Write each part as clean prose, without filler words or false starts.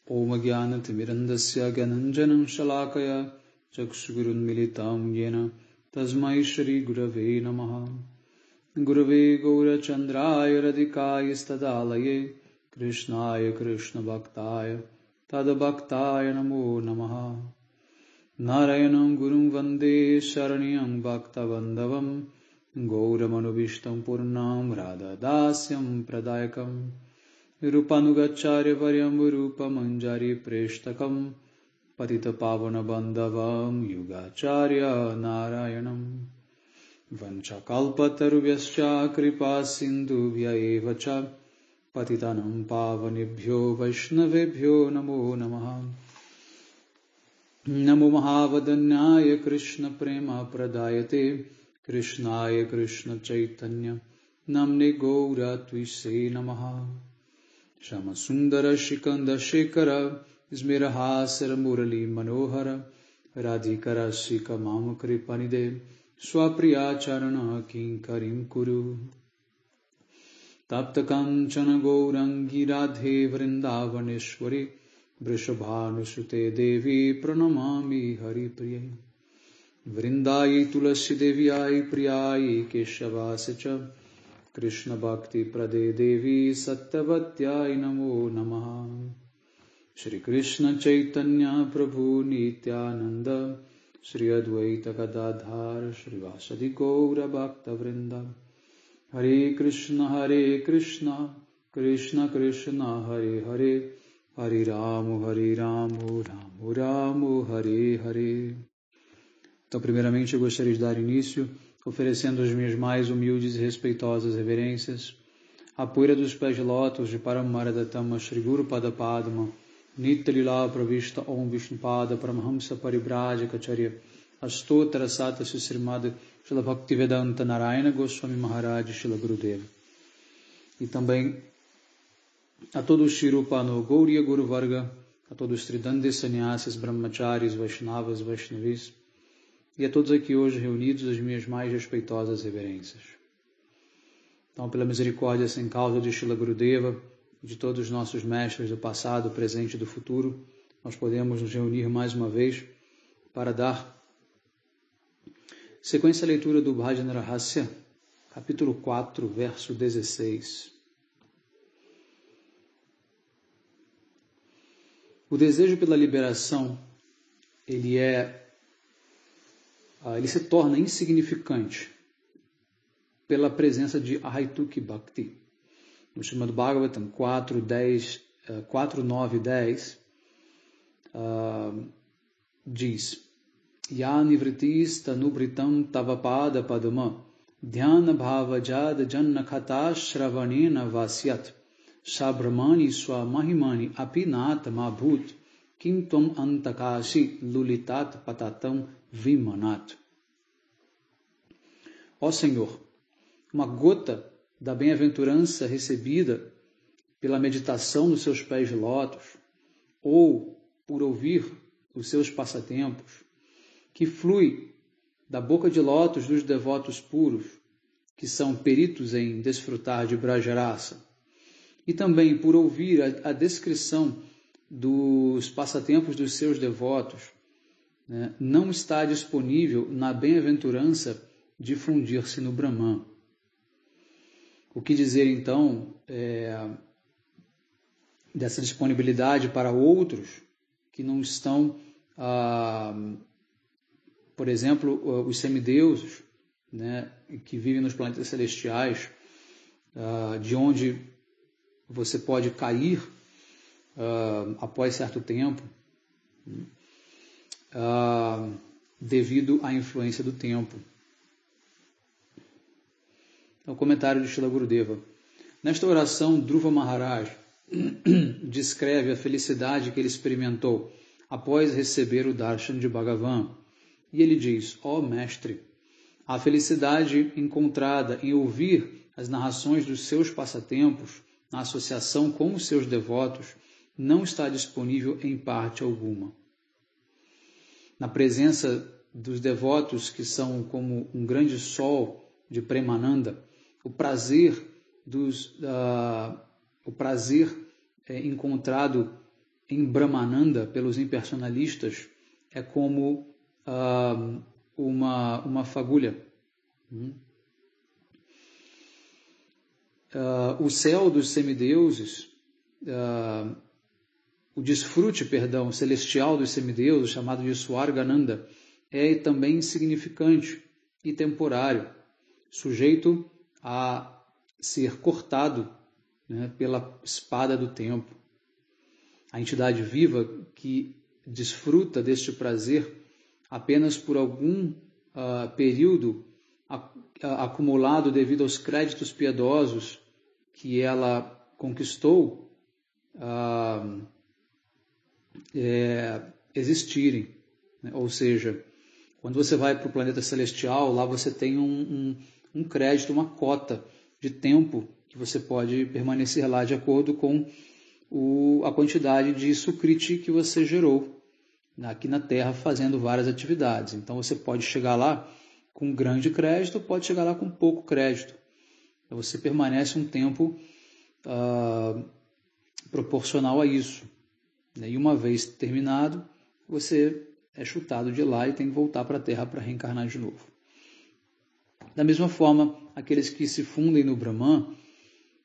Om Jnana-timirandasya Gyananjanam Shalakaya Chakshugurunmilitam Yena Tasmai Shri Gurave Namaha. Gurave Gaurachandraya Radhikaya Stadalaye Krishnaya Krishna Bhaktaya Tadabhaktaya Namo Namaha. Narayanam Gurum Vande Sharanyam Bhakta Bandhavam Gauramanovistam Purnam Radha Dasyam Pradayakam Rupanugacharya Varyam Rupa Manjari Preshtakam Patita Pavana Bandhavam Yugacharya Narayanam Vanchakalpatarubhyascha Kripa Sindhubhya Evacha Patitanam Pavanebhyo Vaishnavebhyo Namo Namaha. Namo Mahavadanyaya Krishna Prema Pradayate Krishnaya Krishna Chaitanya Namne Gaura Twise Namaha. Shama Sundara Shikanda Shekara Smirahasara Murali Manohara Radhikara Shika Mamakri Panide Swapriya Charana Kinkarim Kuru Taptakanchana Gaurangi Radhe Vrindavaneshwari Vrishabhanusute Devi Pranamami Hari Priya Vrindayi Tulasi Devyai Priyayi Keshavasicha Krishna Bhakti Prade Devi Sattavatyai Namo Namaha. Shri Krishna Chaitanya Prabhu Nityananda Shri Advaita Gadadhar Shri Vasadi Gaura Bhakta Vrinda Hare Krishna Krishna Krishna Hare Hare Hare Ramu Ramu Hare Hare. Então, primeiramente, eu gostaria de dar início oferecendo as minhas mais humildes e respeitosas reverências à poeira dos pés de lótus de Paramaradattama Shri Guru Pada Padma Nitya Lila Pravishta Om Vishnupada Paramahamsa Paribrajacharya Astotra Sata Srimad Shila Bhaktivedanta Narayana Goswami Maharaj Shila Gurudeva. E também a todos os Shirupano Gauriya Guru Varga, a todos os Tridandi Sannyasis, Brahmacharis, Vaishnavas, Vaishnavis, e a todos aqui hoje reunidos as minhas mais respeitosas reverências. Então, pela misericórdia sem causa de Shila Gurudeva e de todos os nossos mestres do passado, presente e do futuro, nós podemos nos reunir mais uma vez para dar sequência à leitura do Bhajana Rahasya, capítulo 4, verso 16. O desejo pela liberação, ele se torna insignificante pela presença de Ahaituki Bhakti. No Srimad Bhagavatam 4, 9 e 10, diz: Ya nivritis tanubritam tavapada padama dhyana bhavajad jannakata shravanena vasyat sabramani swamahimani apinata mabhut kim tvam antakasi lulitat patatam vimanat. Ó Senhor, uma gota da bem-aventurança recebida pela meditação nos seus pés de lótus, ou por ouvir os seus passatempos, que flui da boca de lótus dos devotos puros, que são peritos em desfrutar de Brajarasa, e também por ouvir a descrição dos passatempos dos seus devotos, né, não está disponível na bem-aventurança de fundir-se no Brahman. O que dizer então dessa disponibilidade para outros que não estão, por exemplo, os semideuses, né, que vivem nos planetas celestiais, de onde você pode cair após certo tempo, devido à influência do tempo. É o comentário de Srila Gurudeva. Nesta oração, Dhruva Maharaj descreve a felicidade que ele experimentou após receber o darshan de Bhagavan. E ele diz: ó mestre, a felicidade encontrada em ouvir as narrações dos seus passatempos na associação com os seus devotos não está disponível em parte alguma. Na presença dos devotos que são como um grande sol de Premananda, o prazer encontrado em Brahmananda, pelos impersonalistas, é como uma fagulha. O céu dos semideuses, o desfrute, celestial dos semideuses, chamado de Swargananda, é também insignificante e temporário, sujeito a ser cortado, né, pela espada do tempo. A entidade viva que desfruta deste prazer apenas por algum período acumulado devido aos créditos piedosos que ela conquistou existirem. Né? Ou seja, quando você vai para o planeta celestial, lá você tem um crédito, uma cota de tempo que você pode permanecer lá de acordo com a quantidade de sukriti que você gerou aqui na Terra fazendo várias atividades. Então você pode chegar lá com grande crédito, pode chegar lá com pouco crédito. Então, você permanece um tempo proporcional a isso. E uma vez terminado, você é chutado de lá e tem que voltar para a Terra para reencarnar de novo. Da mesma forma, aqueles que se fundem no Brahman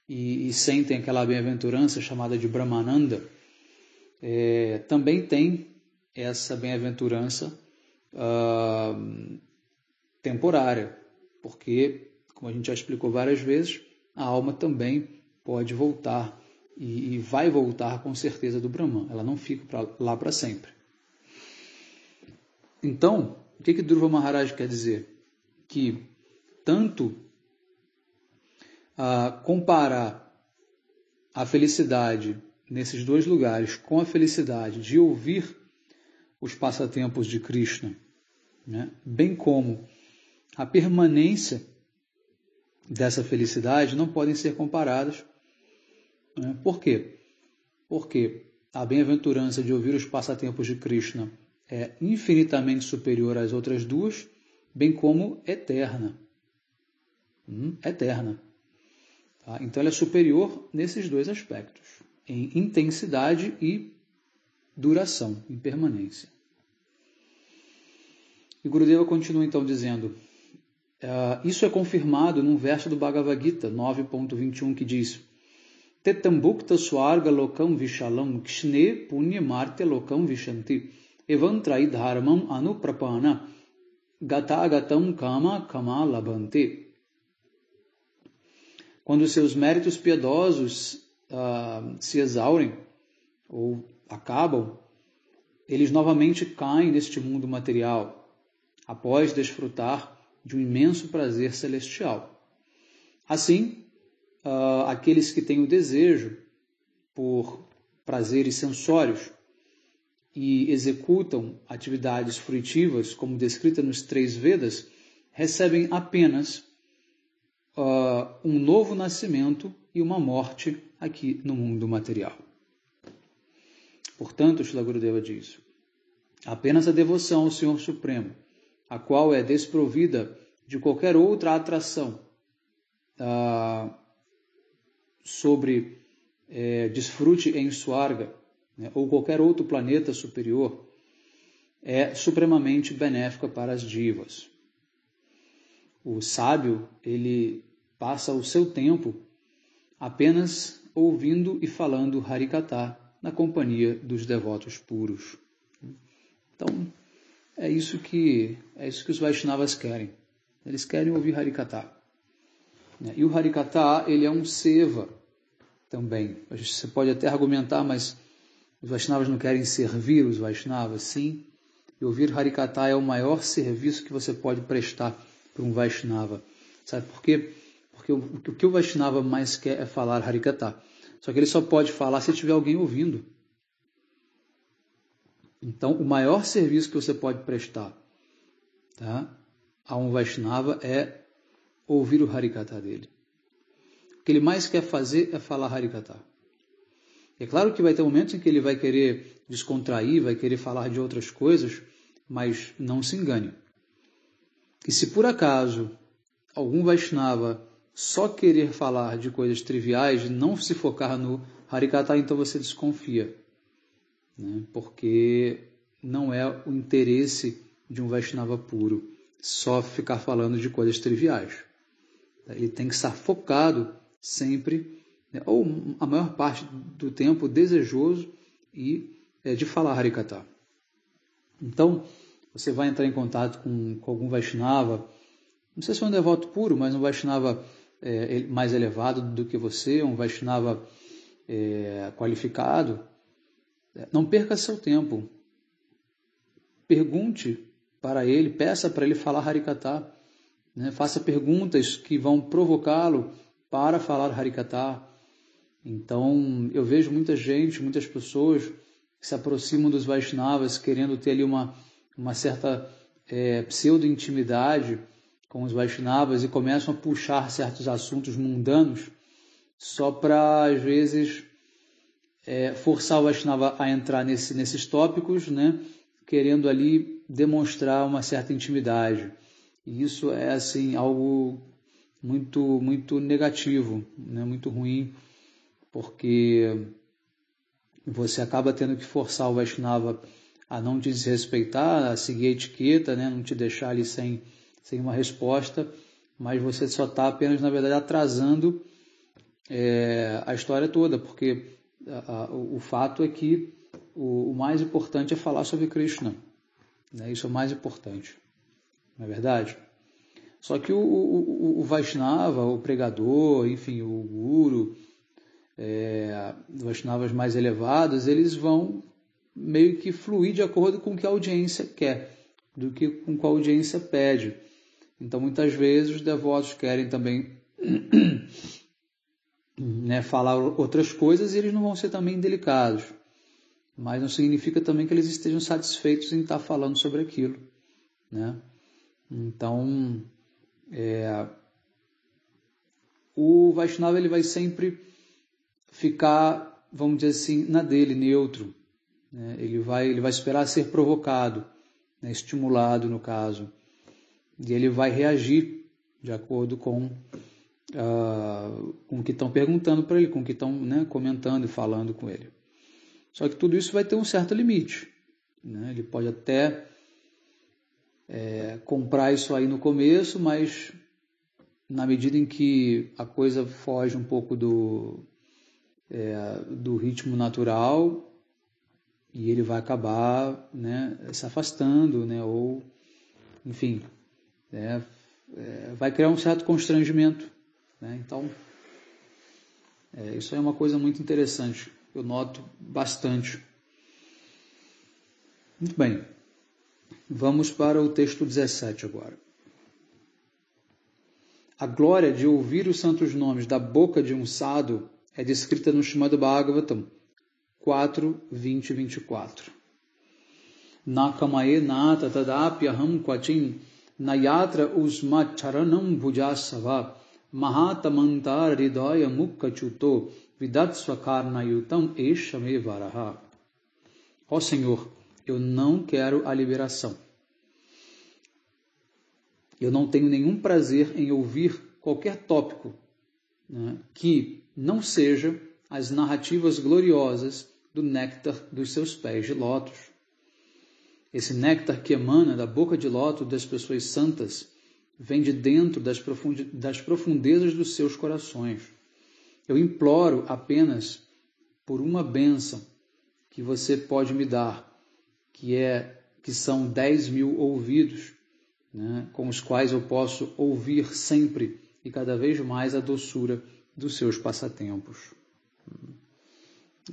e sentem aquela bem-aventurança chamada de Brahmananda, também tem essa bem-aventurança temporária, porque, como a gente já explicou várias vezes, a alma também pode voltar e vai voltar com certeza do Brahman. Ela não fica lá para sempre. Então, o que Dhruva Maharaj quer dizer? Que tanto comparar a felicidade nesses dois lugares com a felicidade de ouvir os passatempos de Krishna, né, bem como a permanência dessa felicidade, não podem ser comparadas. Né? Por quê? Porque a bem-aventurança de ouvir os passatempos de Krishna é infinitamente superior às outras duas, bem como eterna. Eterna. Tá? Então ela é superior nesses dois aspectos, em intensidade e duração, em permanência. E Gurudeva continua então dizendo, isso é confirmado num verso do Bhagavad Gita 9.21 que diz: Tetambukta swarga lokam vishalam kshne punya marte lokam vishanti evam traidharmam anuprapana gatagatam kama kama labante. Quando seus méritos piedosos se exaurem ou acabam, eles novamente caem neste mundo material, após desfrutar de um imenso prazer celestial. Assim, aqueles que têm o desejo por prazeres sensórios e executam atividades fruitivas, como descrita nos 3 Vedas, recebem apenas um novo nascimento e uma morte aqui no mundo material. Portanto, Srila Gurudeva diz, apenas a devoção ao Senhor Supremo, a qual é desprovida de qualquer outra atração sobre desfrute em Swarga, né, ou qualquer outro planeta superior, é supremamente benéfica para as divas. O sábio, ele passa o seu tempo apenas ouvindo e falando Harikatha na companhia dos devotos puros. Então, é isso que os Vaishnavas querem. Eles querem ouvir Harikatha. E o Harikatha, ele é um seva também. Você pode até argumentar, mas os Vaishnavas não querem servir os Vaishnavas? Sim. E ouvir Harikatha é o maior serviço que você pode prestar para um Vaishnava. Sabe por quê? Porque o que o Vaishnava mais quer é falar Harikatha. Só que ele só pode falar se tiver alguém ouvindo. Então, o maior serviço que você pode prestar, tá, a um Vaishnava é ouvir o Harikatha dele. O que ele mais quer fazer é falar Harikatha. É claro que vai ter momentos em que ele vai querer descontrair, vai querer falar de outras coisas, mas não se engane. E se por acaso algum Vaishnava só querer falar de coisas triviais, não se focar no Harikatha, então você desconfia. né? Porque não é o interesse de um Vaishnava puro só ficar falando de coisas triviais. Ele tem que estar focado sempre, né, ou a maior parte do tempo, desejoso de falar Harikatha. Então, você vai entrar em contato com algum Vaishnava, não sei se é um devoto puro, mas um Vaishnava mais elevado do que você, um Vaishnava qualificado. Não perca seu tempo. Pergunte para ele, peça para ele falar Harikatha. Né? Faça perguntas que vão provocá-lo para falar Harikatha. Então, eu vejo muita gente, muitas pessoas que se aproximam dos Vaishnavas querendo ter ali uma certa pseudo-intimidade com os Vaishnavas e começam a puxar certos assuntos mundanos só para, às vezes, forçar o Vaishnava a entrar nesses tópicos, né? Querendo ali demonstrar uma certa intimidade. E isso é assim, algo muito, muito negativo, né? Muito ruim, porque você acaba tendo que forçar o Vaishnava a não te desrespeitar, a seguir a etiqueta, né? Não te deixar ali sem uma resposta, mas você só está apenas, na verdade, atrasando a história toda, porque o fato é que o mais importante é falar sobre Krishna, né? Isso é o mais importante, não é verdade? Só que o Vaishnava, o pregador, enfim, o guru, os Vaishnavas mais elevados, eles vão meio que fluir de acordo com o que a audiência quer, do que com o que a audiência pede. Então, muitas vezes, os devotos querem também né, falar outras coisas e eles não vão ser também delicados. Mas não significa também que eles estejam satisfeitos em estar falando sobre aquilo, né? Então, o Vaishnava ele vai sempre ficar, vamos dizer assim, na dele, neutro. Né? Ele vai esperar ser provocado, né, estimulado no caso. E ele vai reagir de acordo com o que estão perguntando para ele, com o que estão, né, comentando e falando com ele. Só que tudo isso vai ter um certo limite, né? Ele pode até comprar isso aí no começo, mas na medida em que a coisa foge um pouco do ritmo natural, e ele vai acabar, né, se afastando, né, ou, enfim, vai criar um certo constrangimento. Né? Então, isso é uma coisa muito interessante, eu noto bastante. Muito bem, vamos para o texto 17 agora. A glória de ouvir os santos nomes da boca de um sadhu é descrita no Srimad Bhagavatam 4, 20 e 24. Nakamaye nata tadapyaham kvachim nayatra usmat charanam bhujasava mahatamantar hridaya mukkachuto vidatsvakarnayutam eshame varaha. Ó Senhor, eu não quero a liberação. Eu não tenho nenhum prazer em ouvir qualquer tópico, né, que não seja as narrativas gloriosas do néctar dos seus pés de lótus. Esse néctar que emana da boca de lótus das pessoas santas vem de dentro das profundezas dos seus corações. Eu imploro apenas por uma bênção que você pode me dar, que são 10.000 ouvidos, né, com os quais eu posso ouvir sempre e cada vez mais a doçura dos seus passatempos.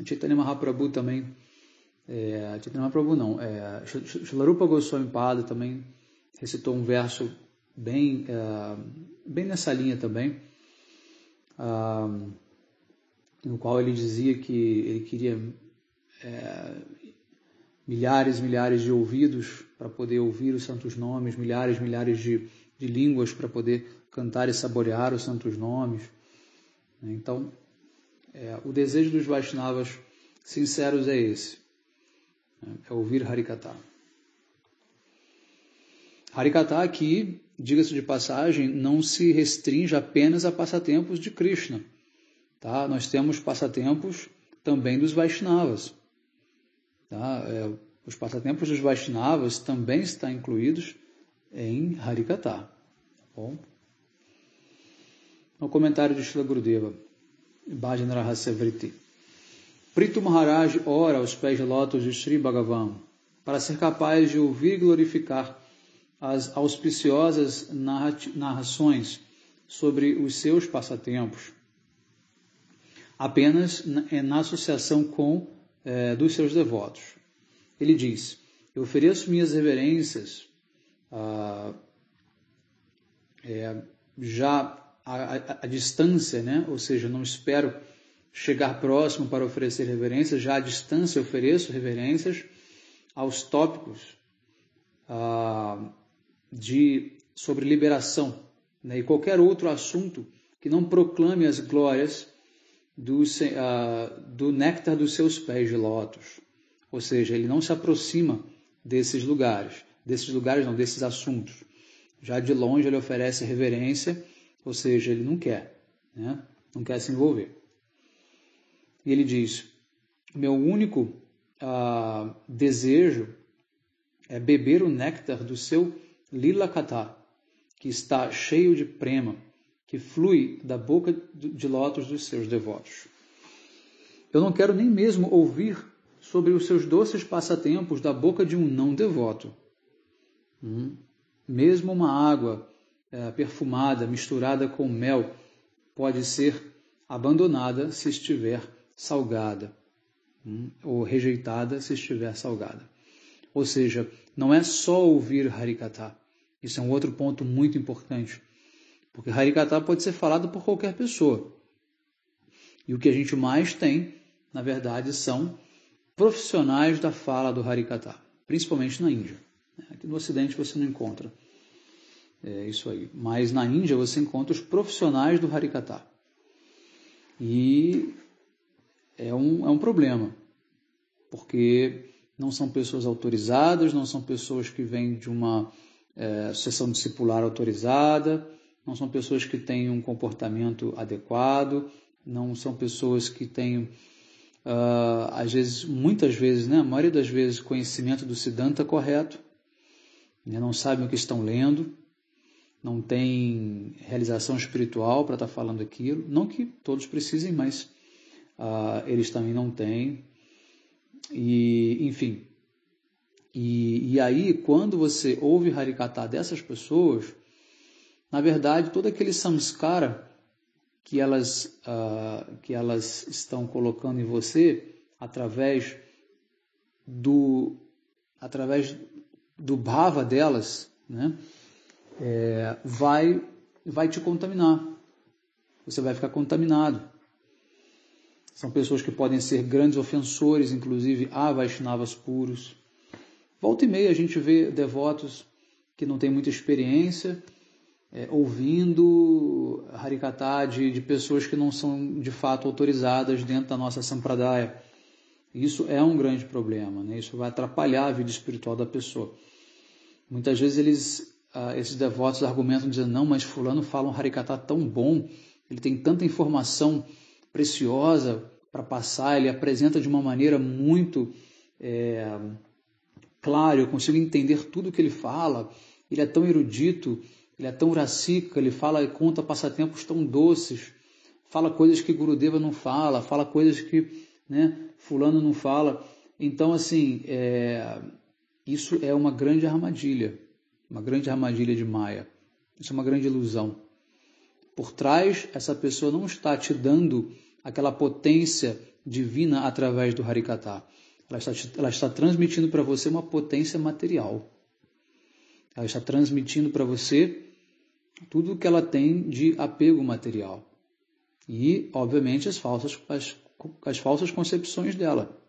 Chaitanya Mahaprabhu também, Chaitanya Mahaprabhu não, Srila Rupa Goswami Pada também recitou um verso bem nessa linha também, no qual ele dizia que ele queria milhares de ouvidos para poder ouvir os santos nomes, milhares de línguas para poder cantar e saborear os santos nomes. Então, o desejo dos Vaishnavas sinceros é esse, é ouvir Harikatha. Harikatha aqui, diga-se de passagem, não se restringe apenas a passatempos de Krishna. Tá? Nós temos passatempos também dos Vaishnavas. Tá? Os passatempos dos Vaishnavas também estão incluídos em Harikatha. Tá bom? No comentário de Srila Gurudeva, Bhajana Rahasya Vritti. Prithu Maharaj ora aos pés de lótus de Sri Bhagavan para ser capaz de ouvir e glorificar as auspiciosas narrações sobre os seus passatempos, apenas na associação com dos seus devotos. Ele diz: eu ofereço minhas reverências já à distância, né? Ou seja, não espero chegar próximo para oferecer reverências, já à distância ofereço reverências aos tópicos sobre liberação, né? E qualquer outro assunto que não proclame as glórias do néctar dos seus pés de lótus. Ou seja, ele não se aproxima desses assuntos. Já de longe ele oferece reverência, ou seja, ele não quer, né? Não quer se envolver. E ele diz: meu único desejo é beber o néctar do seu Lila Katha, que está cheio de prema, que flui da boca de lótus dos seus devotos. Eu não quero nem mesmo ouvir sobre os seus doces passatempos da boca de um não devoto. Mesmo uma água perfumada, misturada com mel, pode ser abandonada se estiver salgada, ou rejeitada se estiver salgada. Ou seja, não é só ouvir Harikatha. Isso é um outro ponto muito importante, porque Harikatha pode ser falado por qualquer pessoa. E o que a gente mais tem, na verdade, são profissionais da fala do Harikatha, principalmente na Índia. Aqui no Ocidente você não encontra isso aí, mas na Índia você encontra os profissionais do Harikatha. E é um problema, porque não são pessoas autorizadas, não são pessoas que vêm de uma associação discipular autorizada, não são pessoas que têm um comportamento adequado, não são pessoas que têm, muitas vezes, né, a maioria das vezes, conhecimento do Siddhanta correto, né, não sabem o que estão lendo, não têm realização espiritual para estar falando aquilo. Não que todos precisem, mas eles também não têm. E, enfim. E aí, quando você ouve Harikatha dessas pessoas, na verdade, todo aquele samskara que elas estão colocando em você, através do bhava delas, né, vai te contaminar. Você vai ficar contaminado. São pessoas que podem ser grandes ofensores, inclusive a Vaishnavas puros. Volta e meia a gente vê devotos que não têm muita experiência, ouvindo Harikatha de pessoas que não são de fato autorizadas dentro da nossa Sampradaya. Isso é um grande problema, né? Isso vai atrapalhar a vida espiritual da pessoa. Muitas vezes esses devotos argumentam dizendo: não, mas fulano fala um Harikatha tão bom, ele tem tanta informação preciosa para passar, ele apresenta de uma maneira muito clara, eu consigo entender tudo o que ele fala, ele é tão erudito, ele é tão rasika, ele fala e conta passatempos tão doces, fala coisas que Gurudeva não fala coisas que, né, fulano não fala. Então, assim, isso é uma grande armadilha de Maya. Isso é uma grande ilusão. Por trás, essa pessoa não está te dando aquela potência divina através do Harikatha. Ela está transmitindo para você uma potência material. Ela está transmitindo para você tudo o que ela tem de apego material. E, obviamente, as falsas concepções dela.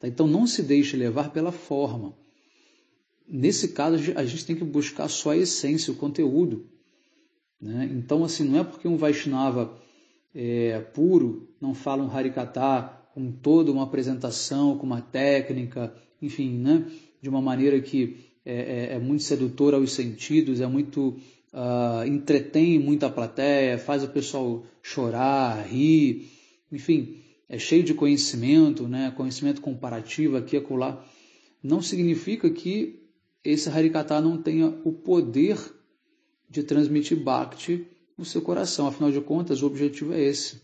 Então, não se deixe levar pela forma. Nesse caso, a gente tem que buscar só a essência, o conteúdo. Né? Então, assim, não é porque um Vaishnava puro não fala um Harikatha com toda uma apresentação, com uma técnica, enfim, né? De uma maneira que é muito sedutora aos sentidos, entretém muito a plateia, faz o pessoal chorar, rir, enfim, é cheio de conhecimento, né? Conhecimento comparativo aqui e acolá, não significa que esse Harikata não tenha o poder de transmitir Bhakti no seu coração. Afinal de contas, o objetivo é esse.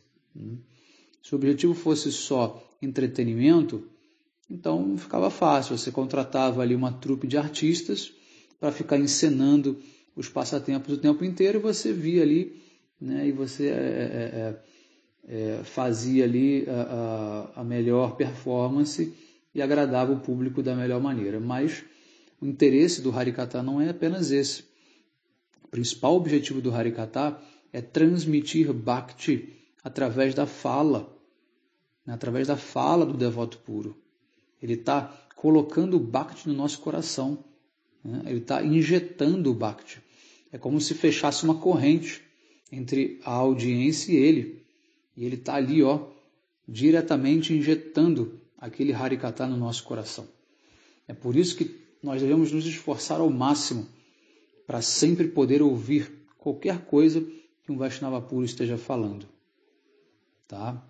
Se o objetivo fosse só entretenimento, então ficava fácil. Você contratava ali uma trupe de artistas para ficar encenando os passatempos o tempo inteiro e você via ali, né, e você fazia ali a melhor performance e agradava o público da melhor maneira. Mas o interesse do Harikata não é apenas esse. O principal objetivo do Harikata é transmitir Bhakti através da fala, né, através da fala do devoto puro. Ele está colocando o Bhakti no nosso coração, né? Ele está injetando o Bhakti. É como se fechasse uma corrente entre a audiência e ele. E ele está ali, diretamente injetando aquele Harikata no nosso coração. É por isso que nós devemos nos esforçar ao máximo para sempre poder ouvir qualquer coisa que um Vaishnava puro esteja falando. Tá?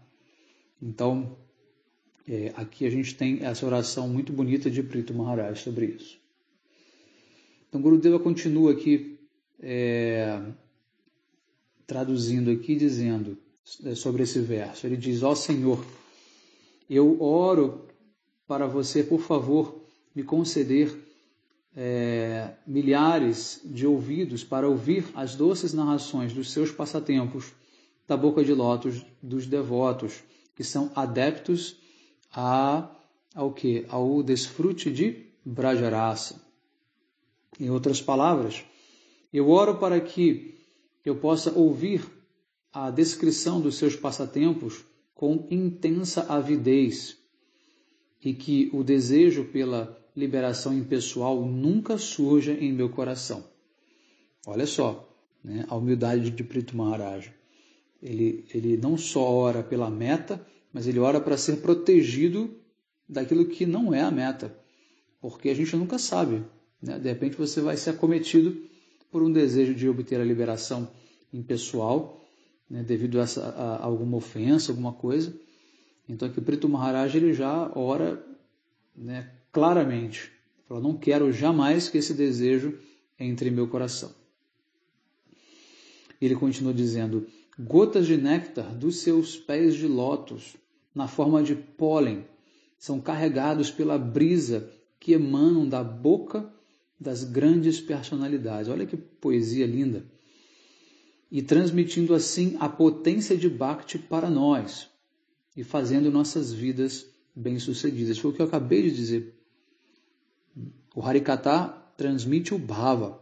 Então, aqui a gente tem essa oração muito bonita de Prithu Maharaj sobre isso. Então, Gurudeva continua aqui, traduzindo aqui, dizendo sobre esse verso. Ele diz: ó Senhor, eu oro para você, por favor, me conceder milhares de ouvidos para ouvir as doces narrações dos seus passatempos da boca de lótus dos devotos, que são adeptos ao desfrute de Brajarasa. Em outras palavras, eu oro para que eu possa ouvir a descrição dos seus passatempos com intensa avidez e que o desejo pela liberação impessoal nunca surja em meu coração. Olha só, né, a humildade de Prithu Maharaj. Ele não só ora pela meta, mas ele ora para ser protegido daquilo que não é a meta, porque a gente nunca sabe, né? De repente você vai ser acometido por um desejo de obter a liberação impessoal, né, devido a alguma ofensa, alguma coisa. Então aqui Prithu Maharaj ele já ora, né, claramente. Ele fala: não quero jamais que esse desejo entre em meu coração. Ele continua dizendo: gotas de néctar dos seus pés de lótus, na forma de pólen, são carregados pela brisa que emanam da boca das grandes personalidades. Olha que poesia linda! E transmitindo assim a potência de Bhakti para nós e fazendo nossas vidas bem-sucedidas. Foi o que eu acabei de dizer. O Harikata transmite o bhava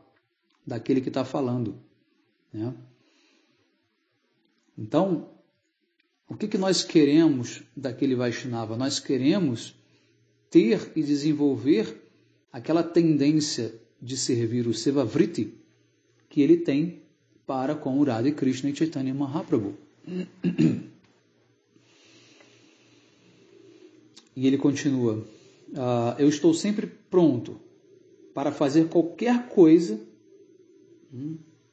daquele que está falando, né? Então, o que nós queremos daquele Vaishnava? Nós queremos ter e desenvolver aquela tendência de servir o Sevavritti que ele tem para com o Radha Krishna e Chaitanya Mahaprabhu. E ele continua: eu estou sempre pronto para fazer qualquer coisa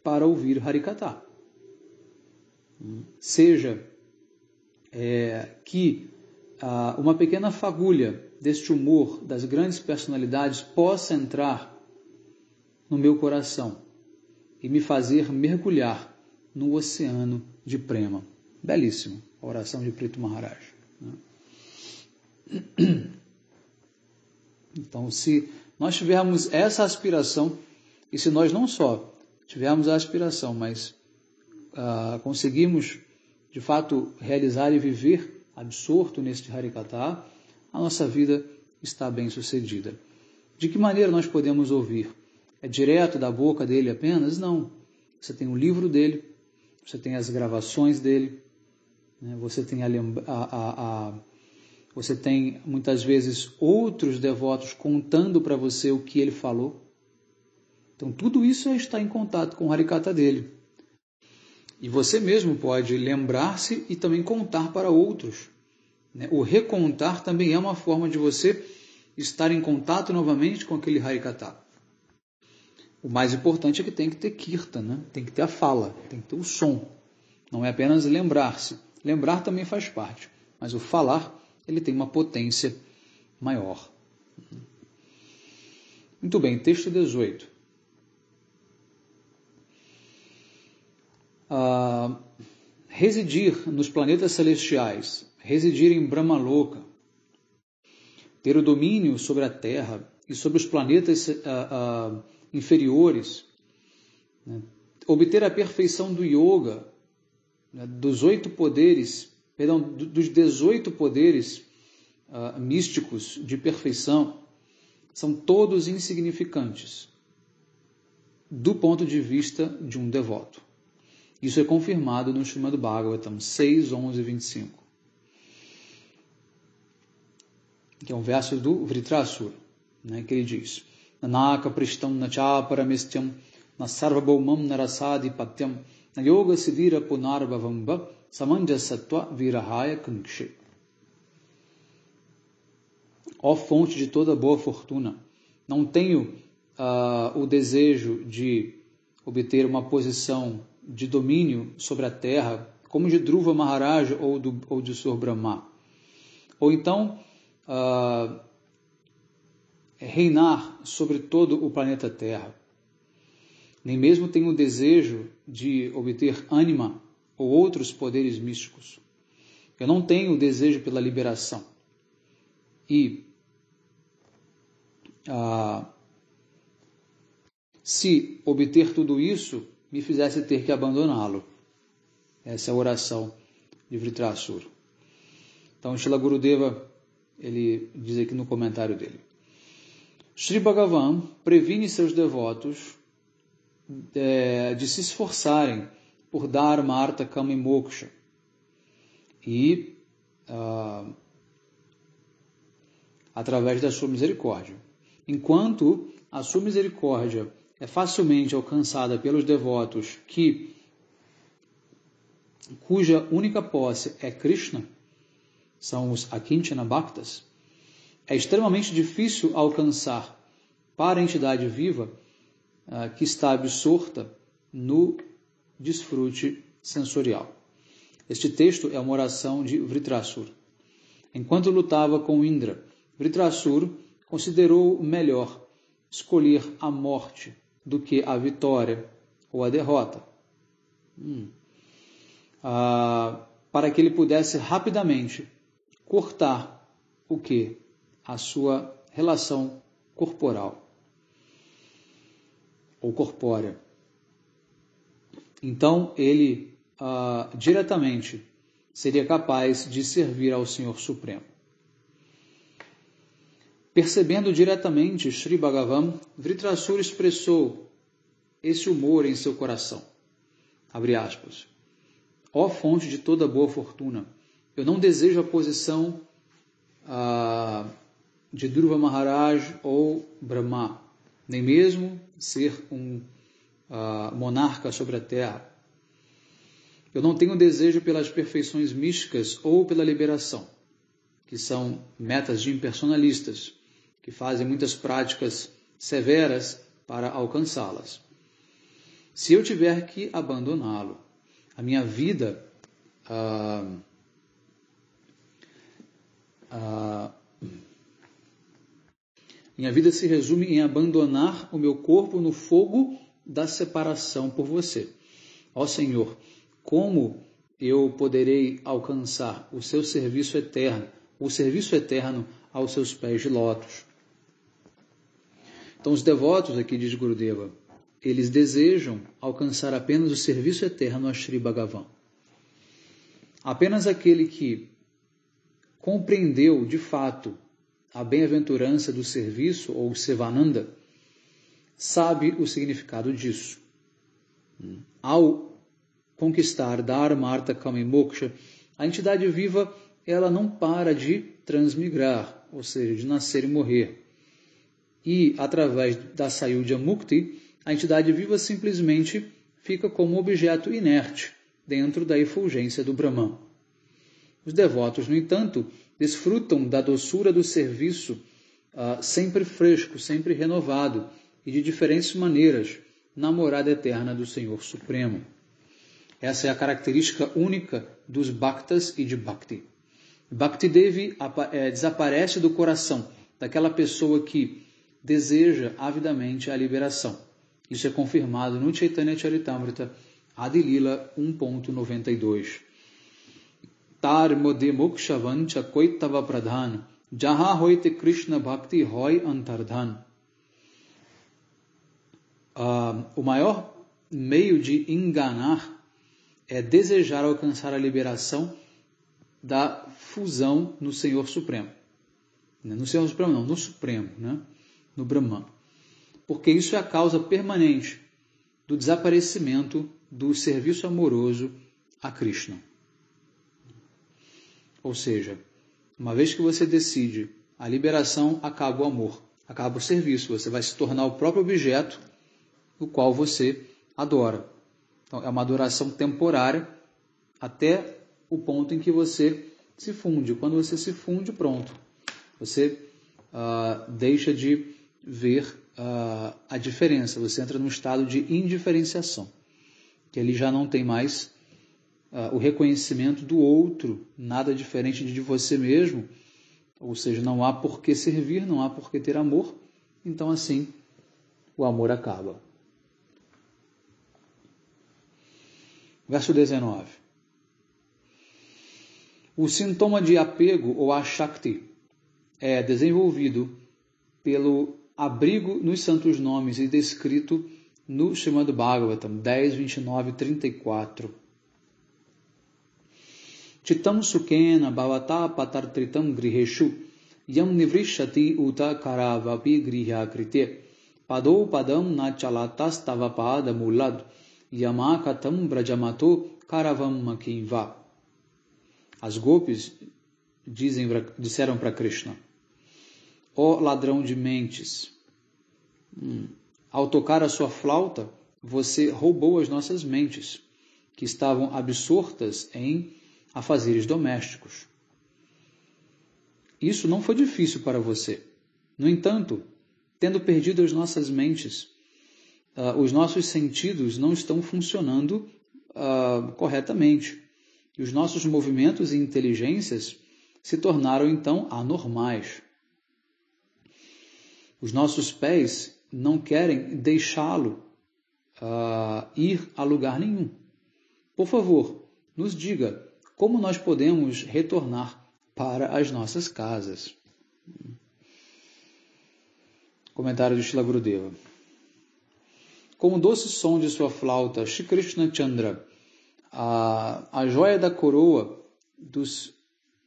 para ouvir Harikata. Seja que uma pequena fagulha deste humor das grandes personalidades possa entrar no meu coração e me fazer mergulhar no oceano de prema. Belíssimo, a oração de Prithu Maharaj, né? Então, se nós tivermos essa aspiração, e se nós não só tivermos a aspiração, mas conseguirmos, de fato, realizar e viver absorto neste Harikata, a nossa vida está bem sucedida. De que maneira nós podemos ouvir? É direto da boca dele apenas? Não. Você tem o livro dele, você tem as gravações dele, né? Você tem você tem muitas vezes outros devotos contando para você o que ele falou. Então tudo isso está em contato com o Harikata dele. E você mesmo pode lembrar-se e também contar para outros, né? O recontar também é uma forma de você estar em contato novamente com aquele Harikata. O mais importante é que tem que ter kirtan, né? Tem que ter a fala, tem que ter o som. Não é apenas lembrar-se. Lembrar também faz parte, mas o falar ele tem uma potência maior. Muito bem, texto 18. Residir nos planetas celestiais, residir em Brahmaloka, ter o domínio sobre a Terra e sobre os planetas inferiores, né? Obter a perfeição do yoga, né? Dos 18 poderes místicos de perfeição, são todos insignificantes do ponto de vista de um devoto. Isso é confirmado no Srimad Bhagavatam 6, 11 e 25. Que é um verso do Vritrasura, né, que ele diz: Nanaka prishtam nacha paramistyam na sarvabhaumam narasadi patyam na yoga siddhira punarbhavamba samanjasatva virahaya kankshe. Ó fonte de toda boa fortuna, não tenho o desejo de obter uma posição de domínio sobre a terra, como de Dhruva Maharaj ou de Sr. Brahma. Ou então, reinar sobre todo o planeta Terra. Nem mesmo tenho o desejo de obter ânima ou outros poderes místicos. Eu não tenho o desejo pela liberação. E se obter tudo isso me fizesse ter que abandoná-lo. Essa é a oração de Vritrasura. Então, Srila Gurudeva, ele diz aqui no comentário dele: Sri Bhagavan previne seus devotos de se esforçarem por Dharma, Artha, Kama e Moksha. E através da sua misericórdia. Enquanto a sua misericórdia é facilmente alcançada pelos devotos cuja única posse é Krishna, são os Akinchana Bhaktas, é extremamente difícil alcançar para a entidade viva que está absorta no desfrute sensorial. Este texto é uma oração de Vritrasura. Enquanto lutava com Indra, Vritrasura considerou melhor escolher a morte do que a vitória ou a derrota, para que ele pudesse rapidamente cortar o que? A sua relação corporal ou corpórea. Então ele diretamente seria capaz de servir ao Senhor Supremo. Percebendo diretamente Sri Bhagavan, Vritrasura expressou esse humor em seu coração. Abre aspas. Ó fonte de toda boa fortuna, eu não desejo a posição de Dhruva Maharaj ou Brahma, nem mesmo ser um monarca sobre a terra. Eu não tenho desejo pelas perfeições místicas ou pela liberação, que são metas de impersonalistas, que fazem muitas práticas severas para alcançá-las. Se eu tiver que abandoná-lo, a minha vida se resume em abandonar o meu corpo no fogo da separação por você. Ó Senhor, como eu poderei alcançar o seu serviço eterno, o serviço eterno aos seus pés de lótus? Então, os devotos, aqui diz Gurudeva, eles desejam alcançar apenas o serviço eterno a Sri Bhagavan. Apenas aquele que compreendeu, de fato, a bem-aventurança do serviço, ou Sevananda, sabe o significado disso. Ao conquistar Dharma, Artha, Kama e Moksha, a entidade viva ela não para de transmigrar, ou seja, de nascer e morrer. E, através da Sayudhya Mukti, a entidade viva simplesmente fica como um objeto inerte dentro da efulgência do Brahman. Os devotos, no entanto, desfrutam da doçura do serviço sempre fresco, sempre renovado e de diferentes maneiras na morada eterna do Senhor Supremo. Essa é a característica única dos Bhaktas e de Bhakti. Bhakti Devi desaparece do coração daquela pessoa que deseja avidamente a liberação. Isso é confirmado no Chaitanya Charitamrita, Adi Lila 1.92. Tar mode moksha vancha koitava pradhan, jaha hoite Krishna bhakti hoi antardhan. O maior meio de enganar é desejar alcançar a liberação da fusão no Senhor Supremo. No Senhor Supremo não, no Supremo, né? No Brahman. Porque isso é a causa permanente do desaparecimento do serviço amoroso a Krishna. Ou seja, uma vez que você decide a liberação, acaba o amor, acaba o serviço, você vai se tornar o próprio objeto do qual você adora. Então, é uma adoração temporária até o ponto em que você se funde. Quando você se funde, pronto. Você deixa de ver a diferença. Você entra num estado de indiferenciação, que ele já não tem mais o reconhecimento do outro, nada diferente de você mesmo. Ou seja, não há por que servir, não há por que ter amor. Então, assim, o amor acaba. Verso 19. O sintoma de apego ou ashakti é desenvolvido pelo abrigo nos santos nomes e descrito no Srimad Bhagavatam 10, 29 e 34. Chitam sukhena bhavata patartritam griheshu yam nivrishati uta karavapi grihakrite pado padam na chalatas tavapada mulad yamakatam brajamato karavam makinva. As gopis disseram para Krishna: ó ladrão de mentes, ao tocar a sua flauta, você roubou as nossas mentes, que estavam absortas em afazeres domésticos. Isso não foi difícil para você. No entanto, tendo perdido as nossas mentes, os nossos sentidos não estão funcionando corretamente. E os nossos movimentos e inteligências se tornaram, então, anormais. Os nossos pés não querem deixá-lo ir a lugar nenhum. Por favor, nos diga como nós podemos retornar para as nossas casas. Comentário de Srila Gurudeva. Com o doce som de sua flauta, Shri Krishna Chandra, a joia da coroa dos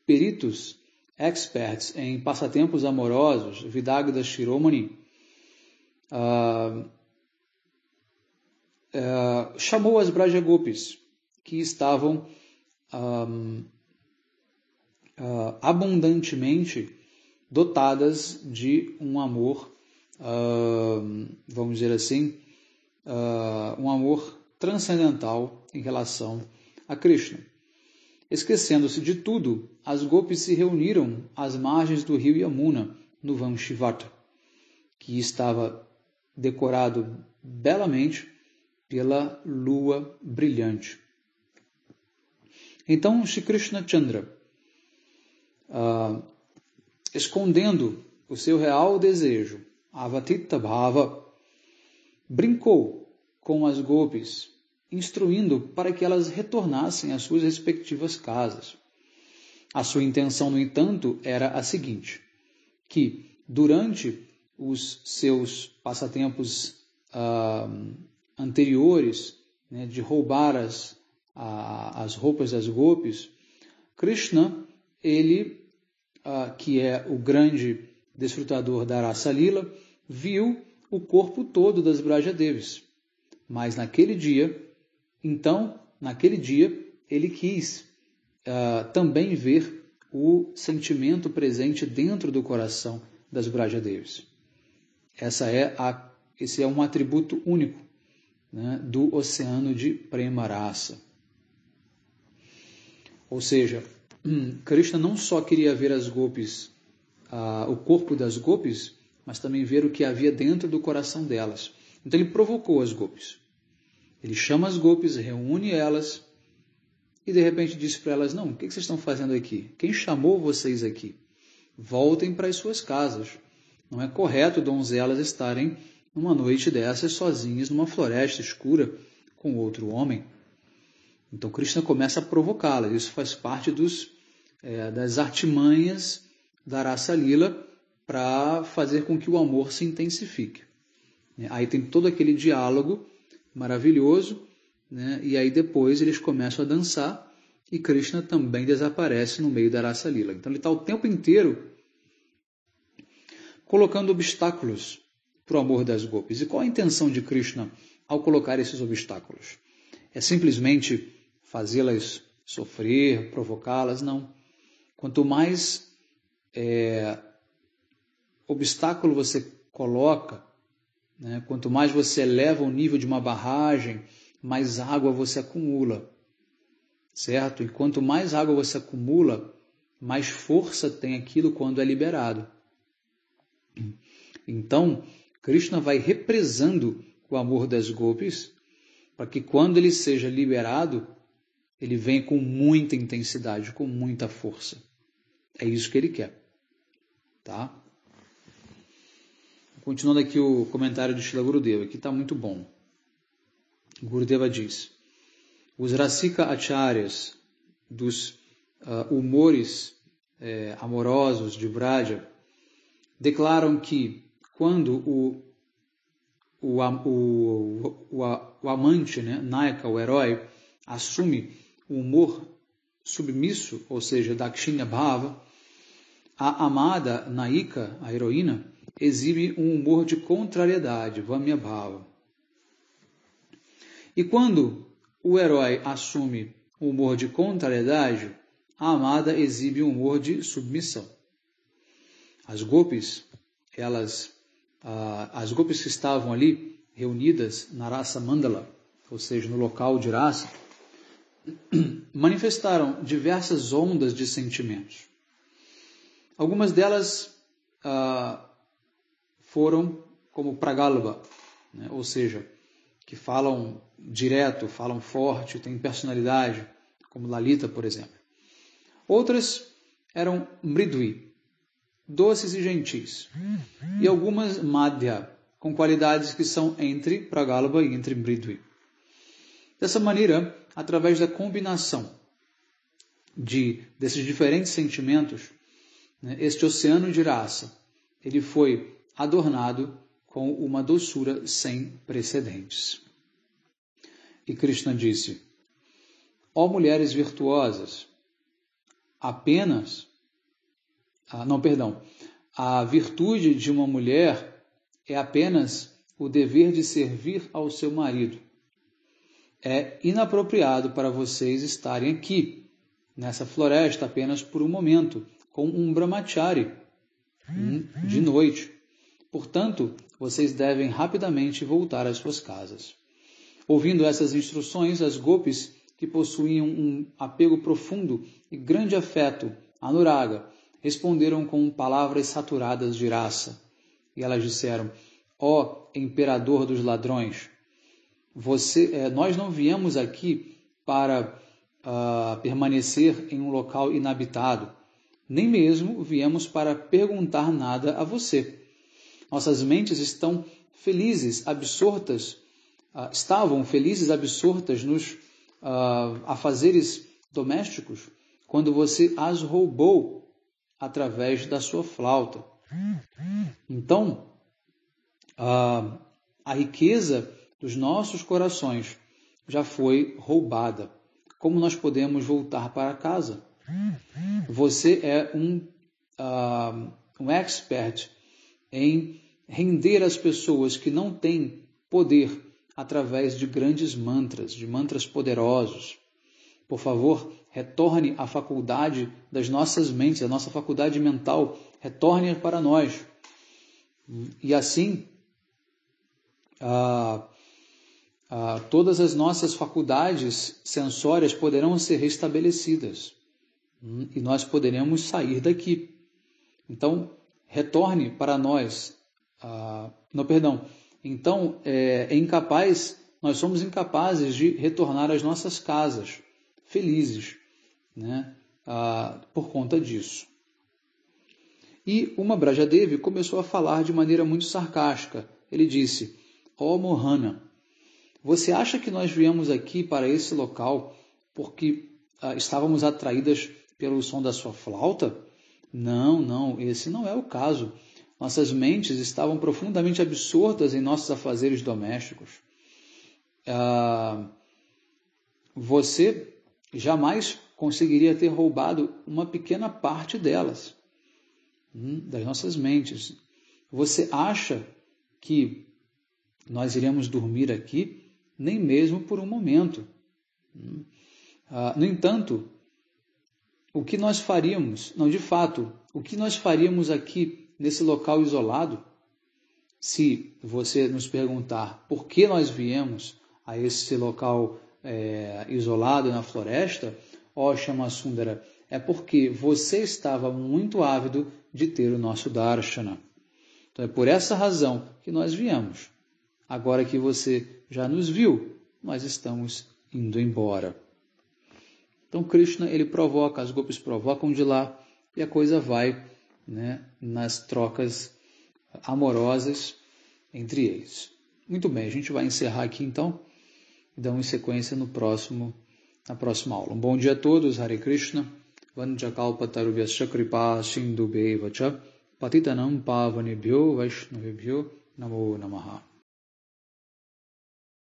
peritos experts em passatempos amorosos, Vidagda Shiromani, chamou as Brajagopis, que estavam abundantemente dotadas de um amor, vamos dizer assim, um amor transcendental em relação a Krishna. Esquecendo-se de tudo, as gopis se reuniram às margens do rio Yamuna, no Vanshivata, que estava decorado belamente pela lua brilhante. Então, Shri Krishna Chandra, escondendo o seu real desejo, Avatita Bhava, brincou com as gopis, instruindo para que elas retornassem às suas respectivas casas. A sua intenção, no entanto, era a seguinte, que durante os seus passatempos anteriores, né, de roubar as roupas das gopis, Krishna, ele, que é o grande desfrutador da Rasa Lila, viu o corpo todo das Brajadevis. Mas naquele dia, ele quis também ver o sentimento presente dentro do coração das Brajadevis. Esse é um atributo único, né, do oceano de Prema Rasa. Ou seja, Krishna não só queria ver as gopis, o corpo das gopis, mas também ver o que havia dentro do coração delas. Então ele provocou as gopis. Ele chama as gopis, reúne elas e de repente disse para elas, não, o que vocês estão fazendo aqui? Quem chamou vocês aqui? Voltem para as suas casas. Não é correto donzelas estarem numa noite dessas sozinhas numa floresta escura com outro homem. Então Krishna começa a provocá-las. Isso faz parte das artimanhas da Rasa Lila para fazer com que o amor se intensifique. Aí tem todo aquele diálogo maravilhoso, né? E aí depois eles começam a dançar e Krishna também desaparece no meio da Rasa Lila. Então ele está o tempo inteiro colocando obstáculos para o amor das gopis. E qual a intenção de Krishna ao colocar esses obstáculos? É simplesmente fazê-las sofrer, provocá-las? Não. Quanto mais obstáculo você coloca, né, quanto mais você eleva o nível de uma barragem, mais água você acumula, certo? E quanto mais água você acumula, mais força tem aquilo quando é liberado. Então, Krishna vai represando o amor das gopis para que quando ele seja liberado, ele venha com muita intensidade, com muita força. É isso que ele quer. Tá? Continuando aqui o comentário de Srila Gurudeva, que está muito bom. Gurudeva diz, os Rasika Acharyas dos humores amorosos de Vraja declaram que quando o amante, né, Nayaka, o herói, assume o humor submisso, ou seja, Dakshinya Bhava, a amada Nayika, a heroína, exibe um humor de contrariedade, Vamya Bhava. E quando o herói assume o humor de contrariedade, a amada exibe um humor de submissão. As gopis que estavam ali reunidas na Rasa Mandala, ou seja, no local de Rasa, manifestaram diversas ondas de sentimentos. Algumas delas foram como Pragalabha, né? Ou seja, que falam direto, falam forte, têm personalidade, como Lalita, por exemplo. Outras eram Mridvi, doces e gentis. E algumas Madhya, com qualidades que são entre Pragalabha e entre Mridvi. Dessa maneira, através da combinação desses diferentes sentimentos, né, este oceano de raça, ele foi adornado com uma doçura sem precedentes. E Krishna disse, ó mulheres virtuosas, a virtude de uma mulher é apenas o dever de servir ao seu marido. É inapropriado para vocês estarem aqui, nessa floresta, apenas por um momento, com um brahmachari, de noite. Portanto, vocês devem rapidamente voltar às suas casas. Ouvindo essas instruções, as gopis, que possuíam um apego profundo e grande afeto, anuraga, responderam com palavras saturadas de raça. E elas disseram, ó imperador dos ladrões, nós não viemos aqui para permanecer em um local inabitado, nem mesmo viemos para perguntar nada a você. Nossas mentes estavam felizes, absortas nos afazeres domésticos, quando você as roubou através da sua flauta. Então, a riqueza dos nossos corações já foi roubada. Como nós podemos voltar para casa? Você é um expert em render as pessoas que não têm poder através de grandes mantras, de mantras poderosos. Por favor, retorne à faculdade das nossas mentes, a nossa faculdade mental, retorne para nós. E assim, todas as nossas faculdades sensórias poderão ser restabelecidas. E nós poderemos sair daqui. Então, retorne para nós. Então, nós somos incapazes de retornar às nossas casas. felizes, né, por conta disso. E uma Brajadevi começou a falar de maneira muito sarcástica. Ele disse: ó Mohana, você acha que nós viemos aqui para esse local porque estávamos atraídas pelo som da sua flauta? Não, não, esse não é o caso. Nossas mentes estavam profundamente absortas em nossos afazeres domésticos. Você jamais conseguiria ter roubado uma pequena parte delas, das nossas mentes. Você acha que nós iremos dormir aqui? Nem mesmo por um momento. No entanto, o que nós faríamos, não, de fato, o que nós faríamos aqui nesse local isolado, se você nos perguntar por que nós viemos a esse local isolado na floresta, ó Shyamasundara, é porque você estava muito ávido de ter o nosso darshana. Então é por essa razão que nós viemos. Agora que você já nos viu, nós estamos indo embora. Então Krishna, ele provoca, as gopis provocam de lá, e a coisa vai, né, nas trocas amorosas entre eles. Muito bem, a gente vai encerrar aqui então, e damos sequência na próxima aula. Um bom dia a todos, Hare Krishna, Vanchakalpatarubhyascha kripa sindhubheva cha patitanam pavanebhyo vaishnavebhyo namo namaha.